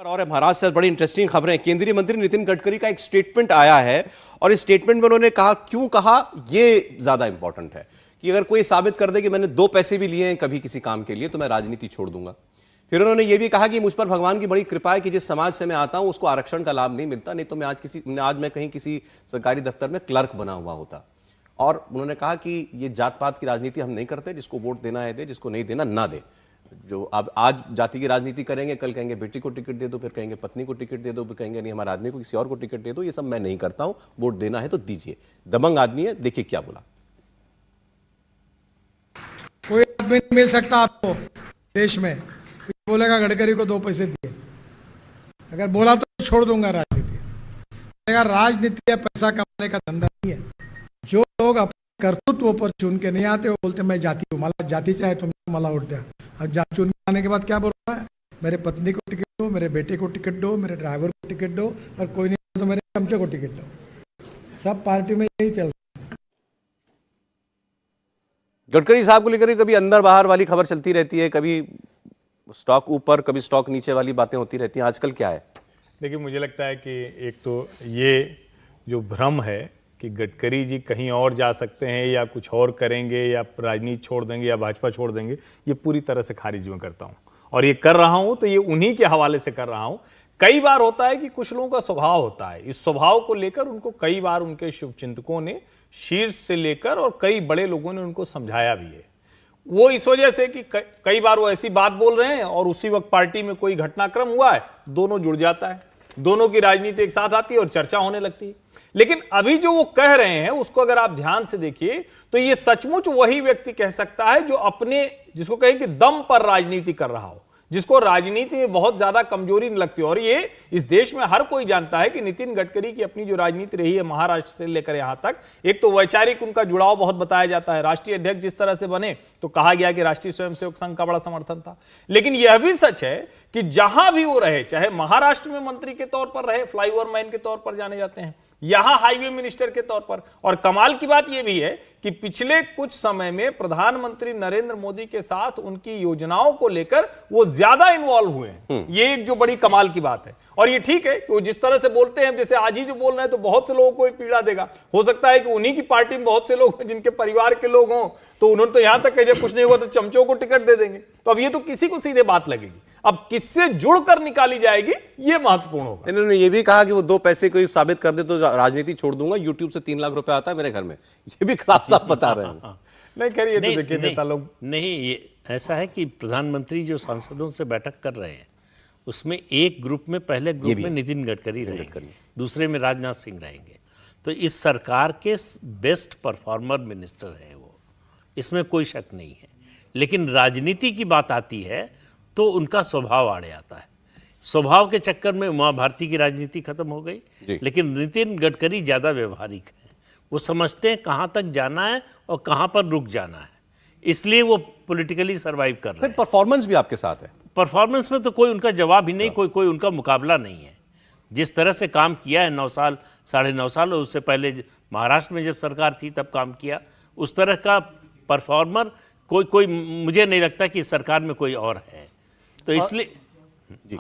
और महाराष्ट्र से बड़ी इंटरेस्टिंग खबरें। केंद्रीय मंत्री नितिन गडकरी का एक स्टेटमेंट आया है और इस स्टेटमेंट में उन्होंने कहा, क्यों कहा ये ज्यादा इंपॉर्टेंट है कि अगर कोई साबित कर दे कि मैंने 2 पैसे भी लिए हैं कभी किसी काम के लिए तो मैं राजनीति छोड़ दूंगा। फिर उन्होंने ये भी कहा कि मुझ पर भगवान की बड़ी कृपा है कि जिस समाज से मैं आता हूं उसको आरक्षण का लाभ नहीं मिलता, नहीं तो मैं आज मैं कहीं किसी सरकारी दफ्तर में क्लर्क बना हुआ होता। और उन्होंने कहा कि ये जात पात की राजनीति हम नहीं करते, जिसको वोट देना है दे, जिसको नहीं देना ना दे। जो अब आज जाति की राजनीति करेंगे, कल कहेंगे बेटी को टिकट दे दो, फिर कहेंगे पत्नी को टिकट दे दो, फिर कहेंगे नहीं हमारे आदमी को किसी और को टिकट दे दो। ये सब मैं नहीं करता हूं, वोट देना है तो दीजिए। दबंग आदमी है, देखिए क्या बोला। कोई आदमी नहीं मिल सकता आपको देश में बोलेगा गडकरी को 2 पैसे दिए, अगर बोला तो छोड़ दूंगा राजनीति। राजनीति या पैसा कमाने का धंधा नहीं है। जो लोग अपने कर्तृत्व पर चुन के नहीं आते वो बोलते मैं जाति हूँ, मला जाति चाहे तुम मला वोट दिया। अब जाति चुन के आने के बाद क्या बोल रहा है, मेरे पत्नी को टिकट दो, मेरे बेटे को टिकट दो, मेरे ड्राइवर को टिकट दो, और कोई नहीं तो मेरे चमचे को टिकट दो। सब पार्टी में यही चल रहा है। गडकरी साहब को लेकर कभी अंदर बाहर वाली खबर चलती रहती है, कभी स्टॉक ऊपर कभी स्टॉक नीचे वाली बातें होती रहती हैं। आजकल क्या है? देखिए, मुझे लगता है कि एक तो ये जो भ्रम है कि गडकरी जी कहीं और जा सकते हैं या कुछ और करेंगे या राजनीति छोड़ देंगे या भाजपा छोड़ देंगे, ये पूरी तरह से खारिज मैं करता हूँ। और ये कर रहा हूँ तो ये उन्हीं के हवाले से कर रहा हूँ। कई बार होता है कि कुछ लोगों का स्वभाव होता है, इस स्वभाव को लेकर उनको कई बार उनके शुभचिंतकों ने शीर्ष से लेकर और कई बड़े लोगों ने उनको समझाया भी है। वो इस वजह से कि कई बार वो ऐसी बात बोल रहे हैं और उसी वक्त पार्टी में कोई घटनाक्रम हुआ है, दोनों जुड़ जाता है, दोनों की राजनीति एक साथ आती है और चर्चा होने लगती है। लेकिन अभी जो वो कह रहे हैं उसको अगर आप ध्यान से देखिए तो ये सचमुच वही व्यक्ति कह सकता है जो अपने, जिसको कहें कि दम पर राजनीति कर रहा हो, जिसको राजनीति में बहुत ज्यादा कमजोरी नहीं लगती। और ये इस देश में हर कोई जानता है कि नितिन गडकरी की अपनी जो राजनीति रही है महाराष्ट्र से लेकर यहां तक, एक तो वैचारिक उनका जुड़ाव बहुत बताया जाता है। राष्ट्रीय अध्यक्ष जिस तरह से बने तो कहा गया कि राष्ट्रीय स्वयंसेवक संघ का बड़ा समर्थन था। लेकिन यह भी सच है कि जहां भी वो रहे, चाहे महाराष्ट्र में मंत्री के तौर पर रहे, फ्लाईओवर मैन के तौर पर जाने जाते हैं, यहां हाईवे मिनिस्टर के तौर पर। और कमाल की बात यह भी है कि पिछले कुछ समय में प्रधानमंत्री नरेंद्र मोदी के साथ उनकी योजनाओं को लेकर वो ज्यादा इन्वॉल्व हुए हैं। ये एक जो बड़ी कमाल की बात है। और ये ठीक है कि वो जिस तरह से बोलते हैं, जैसे आज ही जो बोल रहे हैं, तो बहुत से लोगों को पीड़ा देगा। हो सकता है कि उन्हीं की पार्टी में बहुत से लोग जिनके परिवार के लोग हों, तो उन्होंने तो यहां तक कहा जब कुछ नहीं हुआ तो चमचों को टिकट दे देंगे। तो अब ये तो किसी को सीधे बात लगेगी, अब किससे जुड़कर निकाली जाएगी ये महत्वपूर्ण होगा। इन्होंने ये भी कहा कि वो 2 पैसे कोई साबित कर दे तो राजनीति छोड़ दूंगा, यूट्यूब से 3 लाख रुपए आता है मेरे घर में, ये भी साफ साफ बता रहे हैं। नहीं कह रही, तो देखिए नेता लोग नहीं, ये ऐसा है कि प्रधानमंत्री जो सांसदों से बैठक कर रहे हैं उसमें एक ग्रुप में, पहले ग्रुप में नितिन गडकरी रहेंगे, दूसरे में राजनाथ सिंह रहेंगे। तो इस सरकार के बेस्ट परफॉर्मर मिनिस्टर हैं वो, इसमें कोई शक नहीं है। लेकिन राजनीति की बात आती है तो उनका स्वभाव आड़े आता है। स्वभाव के चक्कर में उमा भारती की राजनीति खत्म हो गई। लेकिन नितिन गडकरी ज़्यादा व्यवहारिक है, वो समझते हैं कहाँ तक जाना है और कहाँ पर रुक जाना है, इसलिए वो पॉलिटिकली सर्वाइव कर रहे हैं। परफॉर्मेंस भी आपके साथ है। परफॉर्मेंस में तो कोई उनका जवाब ही नहीं, कोई उनका मुकाबला नहीं है। जिस तरह से काम किया है 9 साल 9.5 साल, और उससे पहले महाराष्ट्र में जब सरकार थी तब काम किया, उस तरह का परफॉर्मर कोई मुझे नहीं लगता कि इस सरकार में कोई और है। तो इसलिए जी।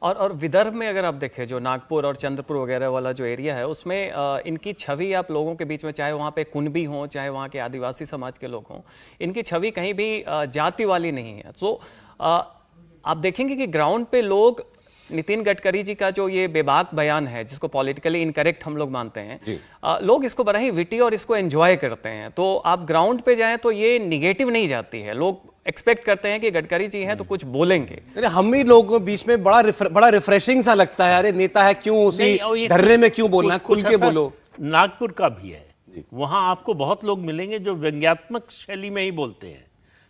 और विदर्भ में अगर आप देखें, जो नागपुर और चंद्रपुर वगैरह वाला जो एरिया है, उसमें इनकी छवि आप लोगों के बीच में, चाहे वहाँ पे कुनबी हों, चाहे वहाँ के आदिवासी समाज के लोग हों, इनकी छवि कहीं भी जाति वाली नहीं है। तो आप देखेंगे कि ग्राउंड पे लोग नितिन गडकरी जी का जो ये बेबाक बयान है, जिसको पॉलिटिकली इनकरेक्ट हम लोग मानते हैं, लोग इसको बड़ा ही विटी और इसको एंजॉय करते हैं। तो आप ग्राउंड पे जाएं तो ये निगेटिव नहीं जाती है, लोग एक्सपेक्ट करते हैं कि गडकरी जी हैं तो कुछ बोलेंगे। अरे हम ही लोगों बीच में बड़ा रिफ्रेशिंग सा लगता है। अरे नेता है, क्यों उसी धर्रे में क्यों बोलना है, खुल के बोलो। नागपुर का भी है, वहां आपको बहुत लोग मिलेंगे जो व्यंग्यात्मक शैली में ही बोलते हैं,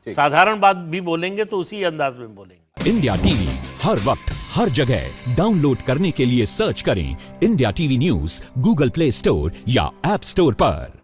साधारण बात भी बोलेंगे तो उसी अंदाज में बोलेंगे। इंडिया टीवी हर वक्त हर जगह डाउनलोड करने के लिए सर्च करें India TV news Google play store या ऐप स्टोर पर।